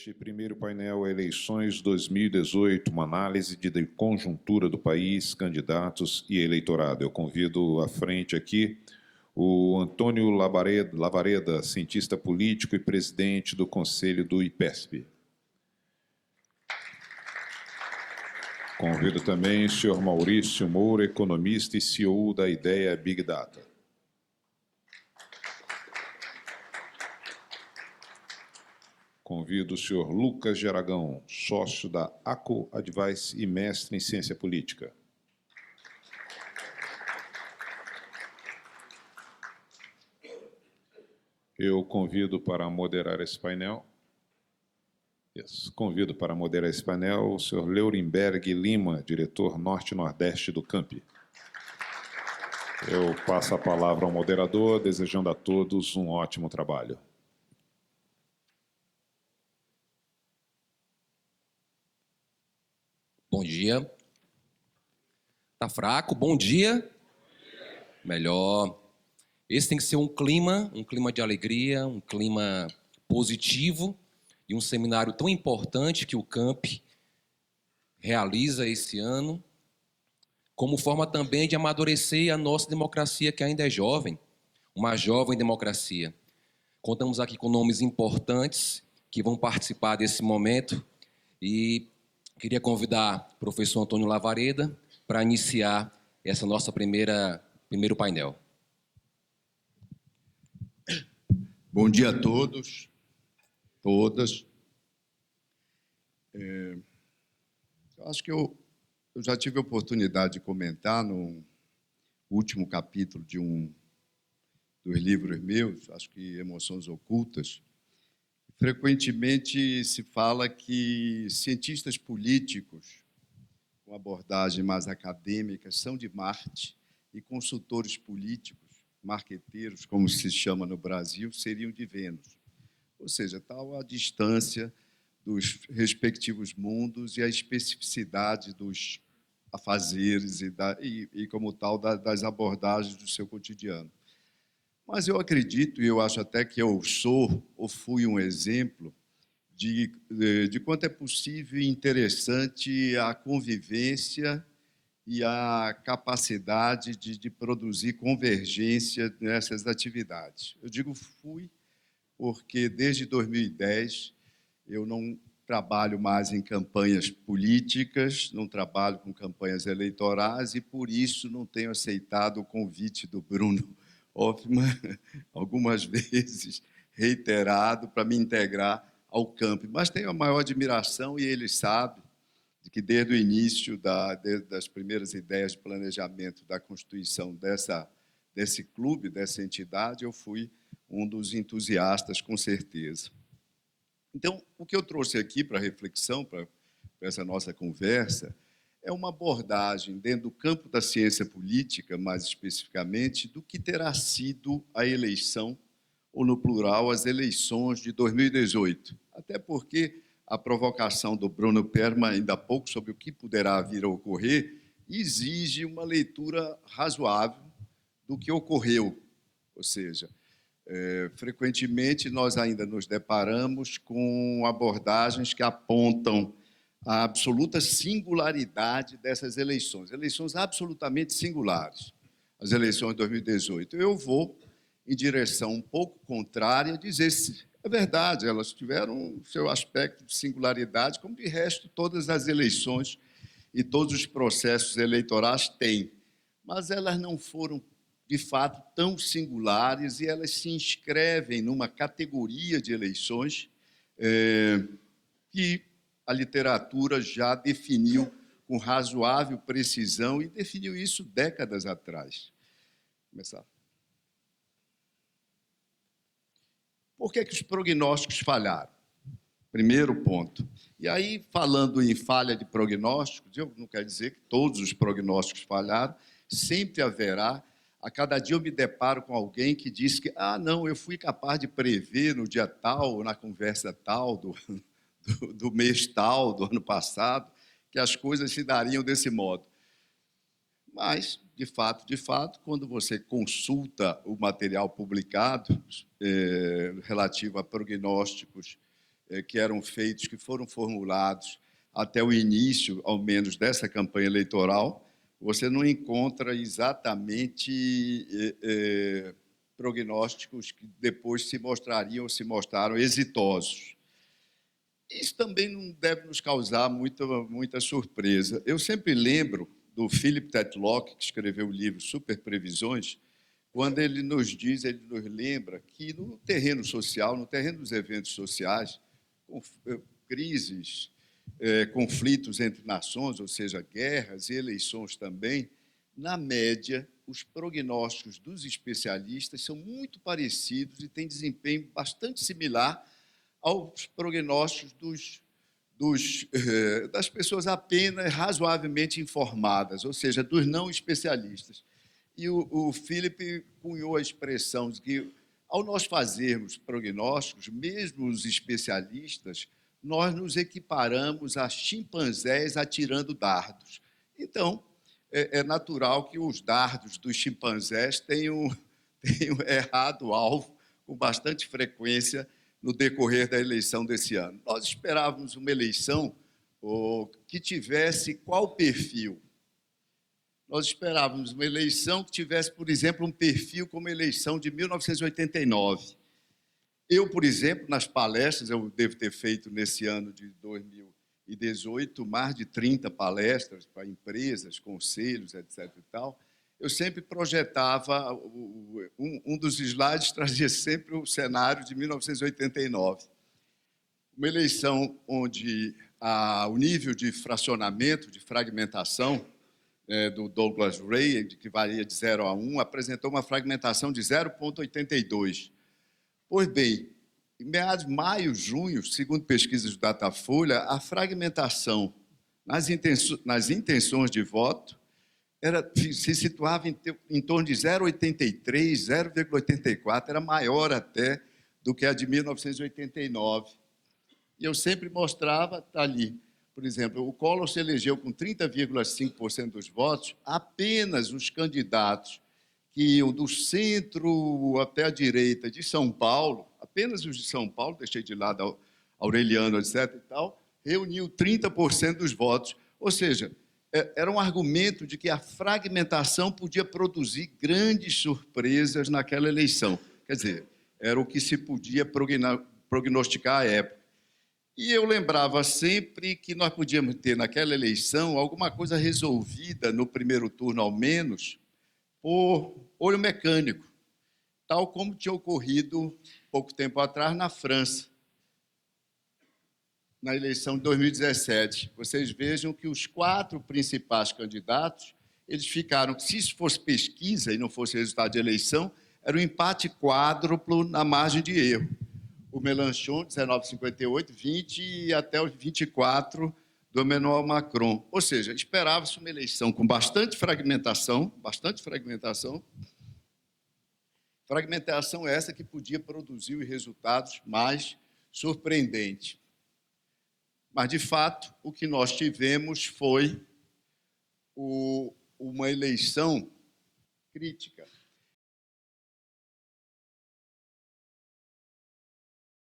Nordeste, primeiro painel Eleições 2018, uma análise de conjuntura do país, candidatos e eleitorado. Eu convido à frente aqui o Antônio Lavareda, cientista político e presidente do Conselho do IPESP. Convido também o senhor Maurício Moura, economista e CEO da Ideia Big Data. Convido o senhor Lucas de Aragão, sócio da ACO Advice e mestre em ciência política. Eu convido para moderar esse painel. Convido para moderar esse painel o senhor Leurenberg Lima, diretor Norte-Nordeste do CAMP. Eu passo a palavra ao moderador, desejando a todos um ótimo trabalho. Bom dia. Tá fraco? Bom dia. Melhor. Esse tem que ser um clima de alegria, um clima positivo e um seminário tão importante que o CAMP realiza esse ano, como forma também de amadurecer a nossa democracia, que ainda é jovem, uma jovem democracia. Contamos aqui com nomes importantes que vão participar desse momento e queria convidar o professor Antônio Lavareda para iniciar essa nossa primeiro painel. Bom dia a todos, todas. Acho que eu já tive a oportunidade de comentar no último capítulo dos livros meus, acho que Emoções Ocultas. Frequentemente se fala que cientistas políticos, com abordagem mais acadêmica, são de Marte e consultores políticos, marqueteiros, como se chama no Brasil, seriam de Vênus. Ou seja, tal a distância dos respectivos mundos e a especificidade dos afazeres e como tal, das abordagens do seu cotidiano. Mas eu acredito, e eu acho até que eu sou ou fui um exemplo de quanto é possível e interessante a convivência e a capacidade de produzir convergência nessas atividades. Eu digo fui porque desde 2010 eu não trabalho mais em campanhas políticas, não trabalho com campanhas eleitorais e por isso não tenho aceitado o convite do Bruno Hoffmann, algumas vezes reiterado, para me integrar ao campo. Mas tenho a maior admiração, e ele sabe, de que desde o início das primeiras ideias de planejamento da constituição desse clube, dessa entidade, eu fui um dos entusiastas, com certeza. Então, o que eu trouxe aqui para reflexão, para essa nossa conversa, é uma abordagem dentro do campo da ciência política, mais especificamente, do que terá sido a eleição, ou no plural, as eleições de 2018. Até porque a provocação do Bruno Perman, ainda há pouco, sobre o que poderá vir a ocorrer, exige uma leitura razoável do que ocorreu. Ou seja, frequentemente nós ainda nos deparamos com abordagens que apontam a absoluta singularidade dessas eleições absolutamente singulares, as eleições de 2018. Eu vou em direção um pouco contrária, dizer se é verdade, elas tiveram o seu aspecto de singularidade, como de resto todas as eleições e todos os processos eleitorais têm, mas elas não foram, de fato, tão singulares e elas se inscrevem numa categoria de eleições que a literatura já definiu com razoável precisão e definiu isso décadas atrás. Começar. Por que os prognósticos falharam? Primeiro ponto. E aí, falando em falha de prognósticos, eu não quero dizer que todos os prognósticos falharam, sempre haverá. A cada dia eu me deparo com alguém que diz que não, eu fui capaz de prever no dia tal, na conversa tal, do mês tal, do ano passado, que as coisas se dariam desse modo. Mas, de fato, quando você consulta o material publicado relativo a prognósticos que eram feitos, que foram formulados até o início, ao menos, dessa campanha eleitoral, você não encontra exatamente prognósticos que depois se mostrariam ou se mostraram exitosos. Isso também não deve nos causar muita surpresa. Eu sempre lembro do Philip Tetlock, que escreveu o livro Super Previsões, quando ele nos lembra que no terreno social, no terreno dos eventos sociais, crises, conflitos entre nações, ou seja, guerras e eleições também, na média, os prognósticos dos especialistas são muito parecidos e têm desempenho bastante similar aos prognósticos das pessoas apenas razoavelmente informadas, ou seja, dos não especialistas. E o Philip cunhou a expressão de que, ao nós fazermos prognósticos, mesmo os especialistas, nós nos equiparamos a chimpanzés atirando dardos. Então, é natural que os dardos dos chimpanzés tenham errado o alvo com bastante frequência no decorrer da eleição desse ano. Nós esperávamos uma eleição que tivesse qual perfil? Nós esperávamos uma eleição que tivesse, por exemplo, um perfil como a eleição de 1989. Eu, por exemplo, nas palestras, eu devo ter feito nesse ano de 2018 mais de 30 palestras para empresas, conselhos, etc. e tal. Eu sempre projetava, um dos slides trazia sempre o cenário de 1989. Uma eleição onde o nível de fracionamento, de fragmentação, do Douglas Ray, que varia de 0 a 1, apresentou uma fragmentação de 0,82. Pois bem, em meados de maio, junho, segundo pesquisas do Datafolha, a fragmentação nas intenções de voto se situava em torno de 0,83, 0,84, era maior até do que a de 1989. E eu sempre mostrava, está ali, por exemplo, o Collor se elegeu com 30,5% dos votos, apenas os candidatos que iam do centro até a direita de São Paulo, apenas os de São Paulo, deixei de lado Aureliano, etc. e tal, reuniu 30% dos votos. Ou seja, era um argumento de que a fragmentação podia produzir grandes surpresas naquela eleição. Quer dizer, era o que se podia prognosticar à época. E eu lembrava sempre que nós podíamos ter naquela eleição alguma coisa resolvida no primeiro turno, ao menos, por olho mecânico, tal como tinha ocorrido pouco tempo atrás na França, na eleição de 2017. Vocês vejam que os 4 principais candidatos, eles ficaram, se isso fosse pesquisa e não fosse resultado de eleição, era um empate quádruplo na margem de erro. O Mélenchon, 19,58, 20 e até os 24 do Emmanuel Macron. Ou seja, esperava-se uma eleição com bastante fragmentação essa que podia produzir os resultados mais surpreendentes. Mas, de fato, o que nós tivemos foi uma eleição crítica.